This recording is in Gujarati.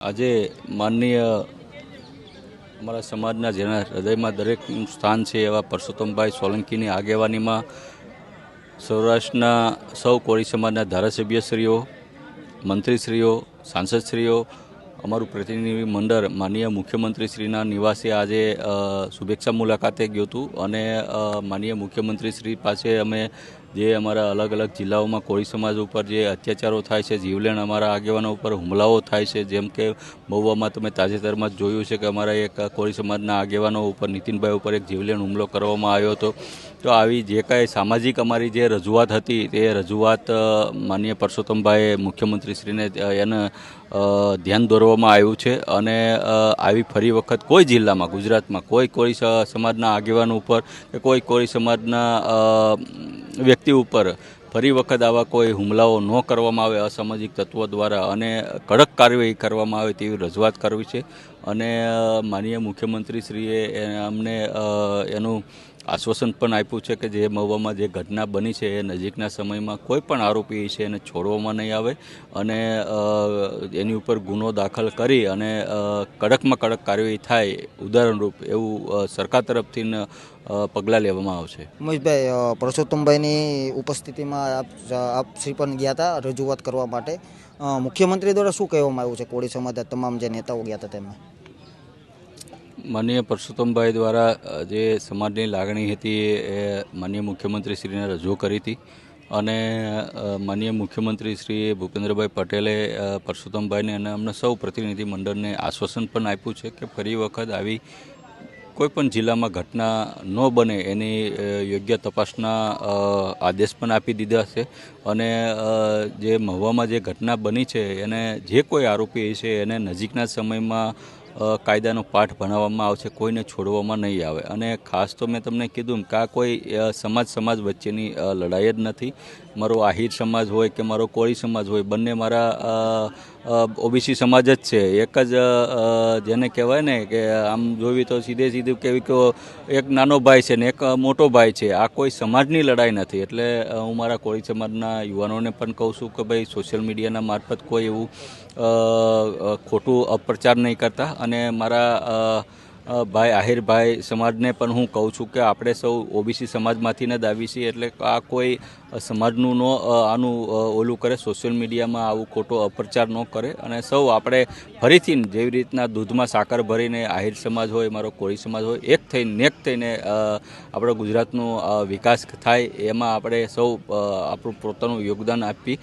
આજે માનનીય અમારા સમાજના જેના હૃદયમાં દરેકનું સ્થાન છે એવા પરસોત્તમભાઈ સોલંકીની આગેવાનીમાં સૌરાષ્ટ્રના સૌ કોળી સમાજના ધારાસભ્યશ્રીઓ, મંત્રીશ્રીઓ, સાંસદશ્રીઓ, અમારું પ્રતિનિધિ મંડળ માનનીય મુખ્યમંત્રીશ્રીના નિવાસે આજે શુભેચ્છા મુલાકાતે ગયું હતું અને માનનીય મુખ્યમંત્રીશ્રી પાસે અમે જે અમારા અલગ અલગ જિલ્લાઓમાં કોળી સમાજ ઉપર જે અત્યાચારો થાય છે, જીવલેણ અમારા આગેવાનો ઉપર હુમલાઓ થાય છે, જેમ કે મહુવામાં તમે તાજેતરમાં જ જોયું છે કે અમારા એક કોળી સમાજના આગેવાનો ઉપર નીતિનભાઈ ઉપર એક જીવલેણ હુમલો કરવામાં આવ્યો હતો. તો આવી જે કાંઈ સામાજિક અમારી જે રજૂઆત હતી તે રજૂઆત માનનીય પરસોત્તમભાઈએ મુખ્યમંત્રીશ્રીને એને ધ્યાન દોરવામાં આવ્યું છે અને આવી ફરી વખત કોઈ જિલ્લામાં ગુજરાતમાં કોઈ કોળી સમાજના આગેવાનો ઉપર કે કોઈ કોળી સમાજના વ્યક્તિ ઉપર ફરી વખત આવા કોઈ હુમલાઓ ન કરવામાં આવે અસામાજિક તત્વો દ્વારા અને કડક કાર્યવાહી કરવામાં આવે તેવી રજૂઆત કરવી છે. અને માનનીય મુખ્યમંત્રીશ્રીએ અમને એનું આશ્વાસન પણ આપ્યું છે કે જે મહુવામાં જે ઘટના બની છે એ નજીકના સમયમાં કોઈ પણ આરોપી છે એને છોડવામાં નહીં આવે અને એની ઉપર ગુનો દાખલ કરી અને કડકમાં કડક કાર્યવાહી થાય ઉદાહરણરૂપ એવું સરકાર તરફથી પગલાં લેવામાં આવશે. ઉમેશભાઈ, પરસોત્તમભાઈની ઉપસ્થિતિમાં આપ શ્રી પણ ગયા હતા રજૂઆત કરવા માટે. મુખ્યમંત્રી દ્વારા શું કહેવામાં આવ્યું છે કોળી સમાજના તમામ જે નેતાઓ ગયા હતા તેમાં? માનનીય પરસોત્તમભાઈ દ્વારા જે સમાજની લાગણી હતી એ માનનીય મુખ્યમંત્રીશ્રીને રજૂ કરી હતી અને માનનીય મુખ્યમંત્રીશ્રી ભૂપેન્દ્રભાઈ પટેલે પરસોત્તમભાઈને અને અમને સૌ પ્રતિનિધિ મંડળને આશ્વાસન પણ આપ્યું છે કે ફરી વખત આવી કોઈપણ જિલ્લામાં ઘટના ન બને એની યોગ્ય તપાસના આદેશ પણ આપી દીધા છે અને જે મહુવામાં જે ઘટના બની છે એને જે કોઈ આરોપી છે એને નજીકના સમયમાં કાયદાનો પાઠ ભણાવવામાં આવશે, કોઈને છોડવામાં નહીં આવે. અને ખાસ તો મેં તમને કીધું કે આ કોઈ સમાજ વચ્ચેની લડાઈ જ નથી. મારો આહિર સમાજ હોય કે મારો કોળી સમાજ હોય, બંને મારા ઓબીસી સમાજ જ છે. એક જ જેને કહેવાય ને કે આમ જોવી તો સીધું કેવી કે એક નાનો ભાઈ છે ને એક મોટો ભાઈ છે. આ કોઈ સમાજની લડાઈ નથી. એટલે હું મારા કોળી સમાજના યુવાનોને પણ કહું છું કે ભાઈ સોશિયલ મીડિયાના મારફત કોઈ એવું ખોટું અપપ્રચાર નહીં કરતા અને મારા ભાઈ આહિરભાઈ સમાજને પણ હું કહું છું કે આપણે સૌ ઓબીસી સમાજમાંથી જ આવી છીએ. એટલે આ કોઈ સમાજનું આનું ઓલું કરે, સોશિયલ મીડિયામાં આવું ખોટો અપપ્રચાર ન કરે અને સૌ આપણે ફરીથી જેવી રીતના દૂધમાં સાકર ભરીને આહિર સમાજ હોય, મારો કોળી સમાજ હોય, એક થઈને આપણા ગુજરાતનો વિકાસ થાય એમાં આપણે સૌ આપણું પોતાનું યોગદાન આપી